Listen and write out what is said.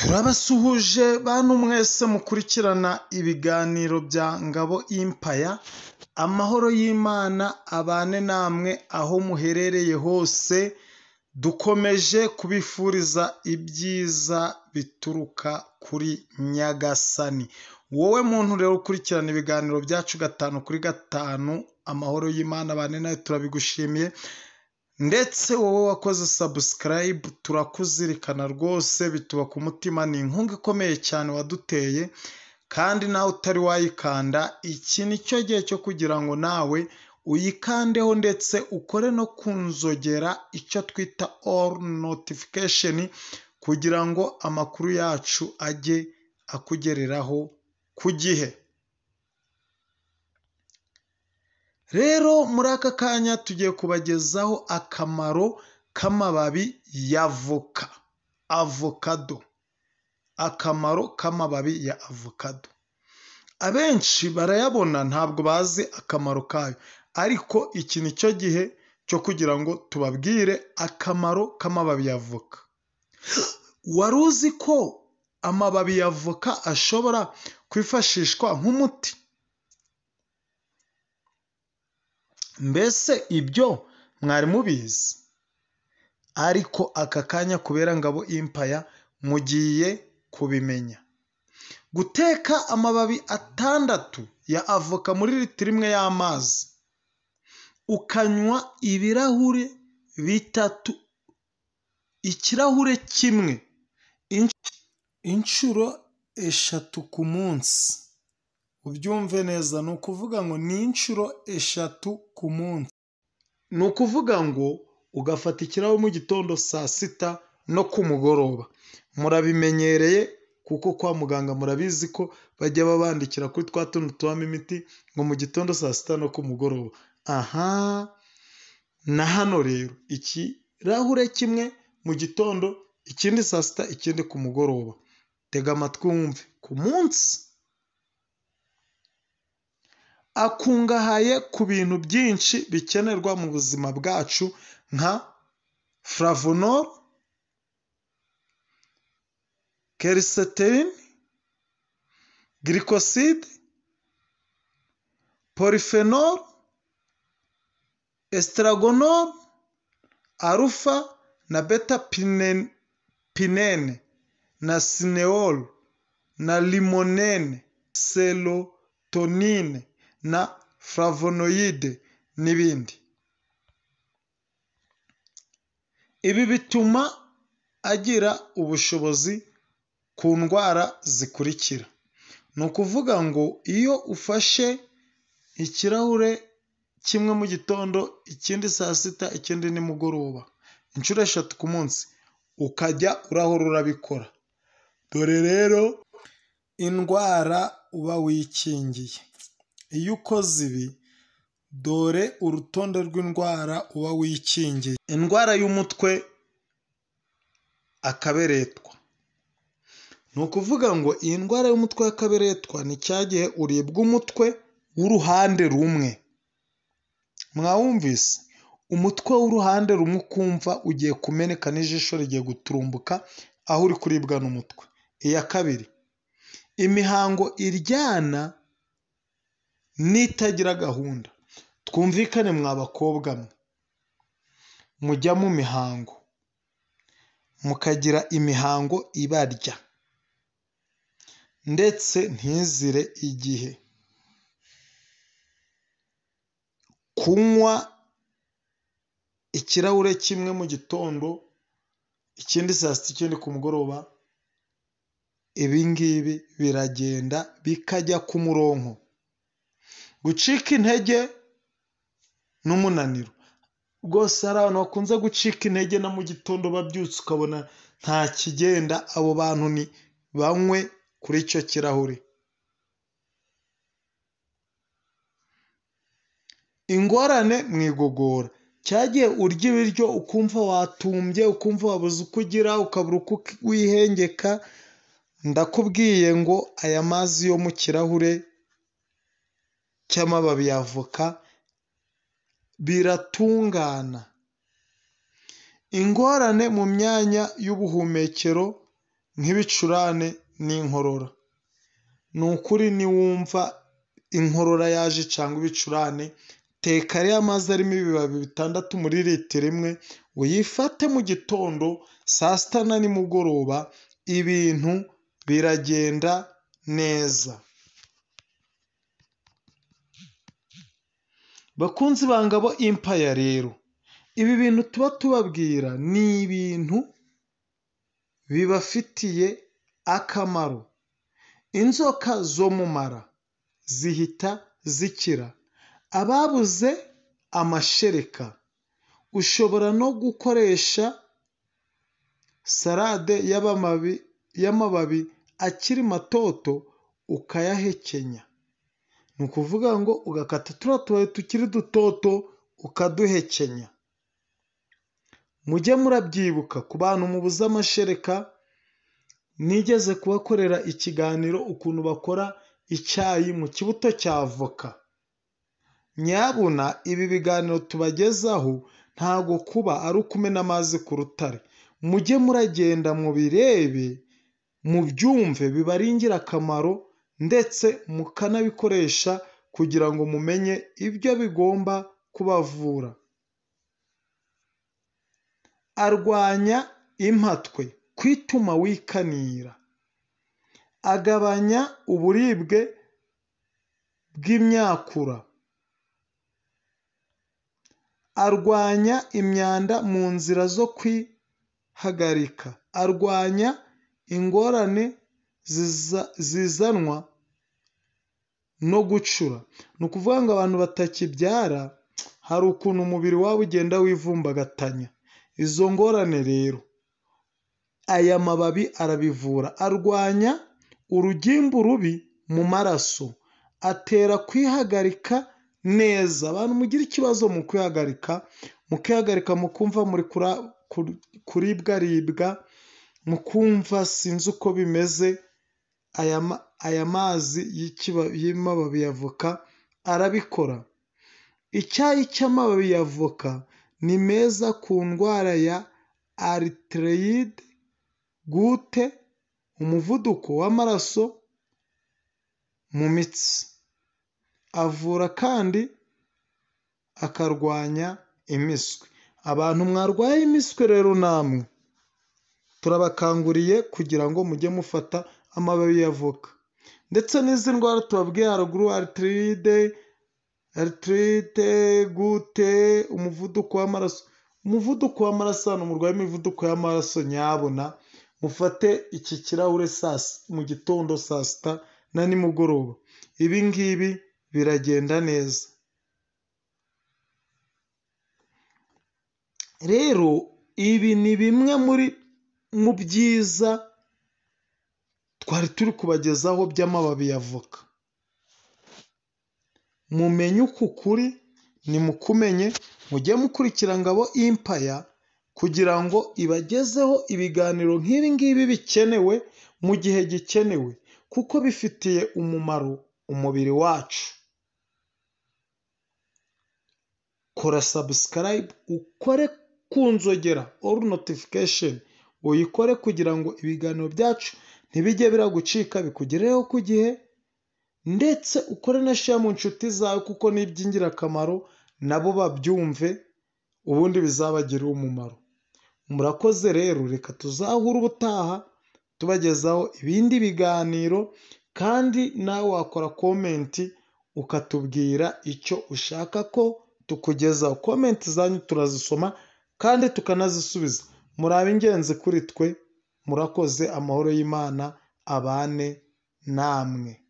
Turabasuhuje bantu mwese mukurikirana ibiganiro bya Ngabo Empire, amahoro y'Imana abane namwe aho muherereye hose, dukomeje kubifuriza ibyiza bituruka kuri Nyagasani. Wowe muntu rero ukurikirana ibiganiro byacu 5 kuri 5, amahoro y'Imana abane nawe turabigushimiye. Ndetse wowe wakoze subscribe turakuzirikana rwose, bituba ku mutima, ni inkunga ikomeye cyane waduteye, kandi nawe utari wayikanda, iki ni cyo gihe cyo kugira ngo nawe uyikandeho ndetse ukore no kunzogera, icyo twita all notification, kugira ngo amakuru yacu ajye akugereraho ku gihe. Rero muri aka kanya tugiye kubagezaho akamaro k'amababi ya voka, avocado. Akamaro k'amababi ya avocado, abenshi barayabona ntabwo bazi akamaro kayo, ariko iki ni cyo gihe cyo kugira ngo tubabwire akamaro k'amababi ya voka. Wari uzi ko amababi ya voka ashobora kwifashishwa nk'umuti? Mbese ibyo mwari mubizi? Ariko aka kanya kubera Ngabo Empire mugiye kubimenya. Guteka amababi 6 ya avoka muri litiro imwe y'amazi, ukanywa ibirahure 3, ikirahure kimwe inshuro 3 ku munsi. Ubyumve neza, ni ukuvuga ngo ni inshuro 3 ku munsi. Ni ukuvuga ngo ugafata ikirahure mu gitondo, saa sita no ku mugoroba. Murabimenyereye kuko kwa muganga murabizi ko bajya babandikira kuri twa tuntu tubamo imiti ngo mu gitondo, saa sita no ku mugoroba. Aha, na hano rero ikirahure kimwe mu gitondo, ikindi saa sita, ikindi ku mugoroba. Tega amatwi wumve, ku munsi. Akungahaye ku bintu byinshi bikenerwa mu buzima bwacu nka flavonol, quercetin, glycoside, polyphenol, estragonol, alpha na beta pinene na cineol na limonene, serotonine na flavonoide n'ibindi. Ibi bituma agira ubushobozi ku ndwara zikurikira. Ni ukuvuga ngo iyo ufashe ikirahure kimwe mu gitondo, ikindi saa sita, ikindi nimugoroba, inshuro 3 ku munsi, ukajya urahora urabikora, dore rero indwara uba wikingiye. Iyo ukoze ibi, dore urutonde rw'indwara uba wikingiye. Indwara y'umutwe, akaberetwa. Ni ukuvuga ngo iyi ndwara y'umutwe w'akaberetwa ni cya gihe uribwa umutwe w'uruhande rumwe. Mwawumvise? Umutwe w'uruhande rumwe ukumva ugiye kumeneka n'ijisho rigiye guturumbuka aho uri kuribwa n'umutwe. Iya kabiri, imihango iryana n'itagira gahunda. Twumvikane mwa bakobwa mwe, mujya mu mihango mukagira imihango ibarya ndetse ntizire igihe. Kunywa ikirahure kimwe mu gitondo, ikindi saa sita, ikindi ku mugoroba, ibi ngibi biragenda bikajya ku murongo. Gucika intege n'umunaniro. Rwose hari abantu bakunze gucika intege na mu gitondo babyutse ukabona nta kigenda, abo bantu ni banywe kuri icyo kirahure. Ingorane mu igogora. Cyagiye urya ibiryo ukumva watumbye, ukumva wabuze uko ugira, ukabura uko wihengeka. Ndakubwiye ngo aya mazi yo mu kirahure cy'amababi ya avoka biratungana. Ingorane mu myanya y'ubuhumekero nk'ibicurane n'inkorora. Ni ukuri niwumva inkorora yaje cyangwa ibicurane, teka ariya mazi arimo ibibabi 6 muri litiro imwe, uyifate mu gitondo, saa sita na nimugoroba, ibintu biragenda neza. Bakunzi ba Ngabo Empire rero, ibi bintu tuba tubabwira ni ibintu bibafitiye akamaro. Inzoka zo mu mara zihita zikira. Ababuze amashereka, ushobora no gukoresha salade y'amababi akiri matoto ukayahekenya. Ni ukuvuga ngo ugakata turiya tubabi tukiri dutoto ukaduhekenya. Mujye murabyibuka ku bantu mubuze amashereka, nigeze kubakorera ikiganiro ukuntu bakora icyayi mu kibuto cya avoka. Nyabuna ibi biganiro tubagezaho ntago kuba ari ukumena amazi ku rutare. Mujye muragenda mubirebe, mubyumve, biba ari ingirakamaro, ndetse mukanabikoresha kugira ngo mumenye ibyo bigomba kubavura. Arwanya impatwe, kwituma wikanira. Agabanya uburibwe bw'imyakura. Arwanya imyanda mu nzira zo kwihagarika. Arwanya ingorane zizanwa no gucura. Ni ukuvuga ngo abantu batakibyara, hari ukuntu umubiri wabo ugenda wivumbagatanya. Izo ngorane rero aya mababi arabivura. Arwanya urugimbu rubi mu maraso. Atera kwihagarika neza. Abantu mugira ikibazo mu kwihagarika, mukumva muri kuribwaribwa, mukumva sinzi uko bimeze, aya mazi y'amababi ya avoka arabikora. Icyayi cy'amababi ya avoka ni meza ku ndwara ya ariteriyide, gute, umuvuduko w'amaraso mu mitsi. Avura kandi akarwanya impiswi. Abantu mwarwaye impiswi rero namwe turabakanguriye kugira ngo mujye mufata amababi ya avoka. Ndetse n'izi ndwara tubabwiye haruguru, aritirite, gute, umuvuduko w'amaraso. Umuvuduko w'amaraso, hano murwaye imivuduko y'amaraso, nyabona mufate iki kirahure mu gitondo, saa sita na nimugoroba. Ibi ngibi biragenda neza. Rero ibi ni bimwe mu byiza twari turi kubagezaho by'amababi ya avoka. Mumenye uku kuri, nimukumenye, mujye mukurikira Ngabo Empire kugira ngo ibagezeho ibiganiro nk'ibi ngibi bikenewe mu gihe gikenewe, kuko bifitiye umumaro umubiri wacu. Kora subscribe, ukore ku nzogera all notification, uyikore kugira ngo ibiganiro byacu ntibijye biragucika, bikugereho ku gihe, ndetse ukore na share mu nshuti zawe, kuko ni iby'ingirakamaro nabo babyumve, ubundi bizabagirira umumaro. Murakoze rero, reka tuzahure ubutaha tubagezaho ibindi biganiro, kandi nawe wakora komenti ukatubwira icyo ushaka ko tukugezaho. Komenti zanyu turazisoma kandi tukanazisubiza. Muri ab'ingenzi kuri twe. Murakoze. Amahoro y'Imana abane namwe.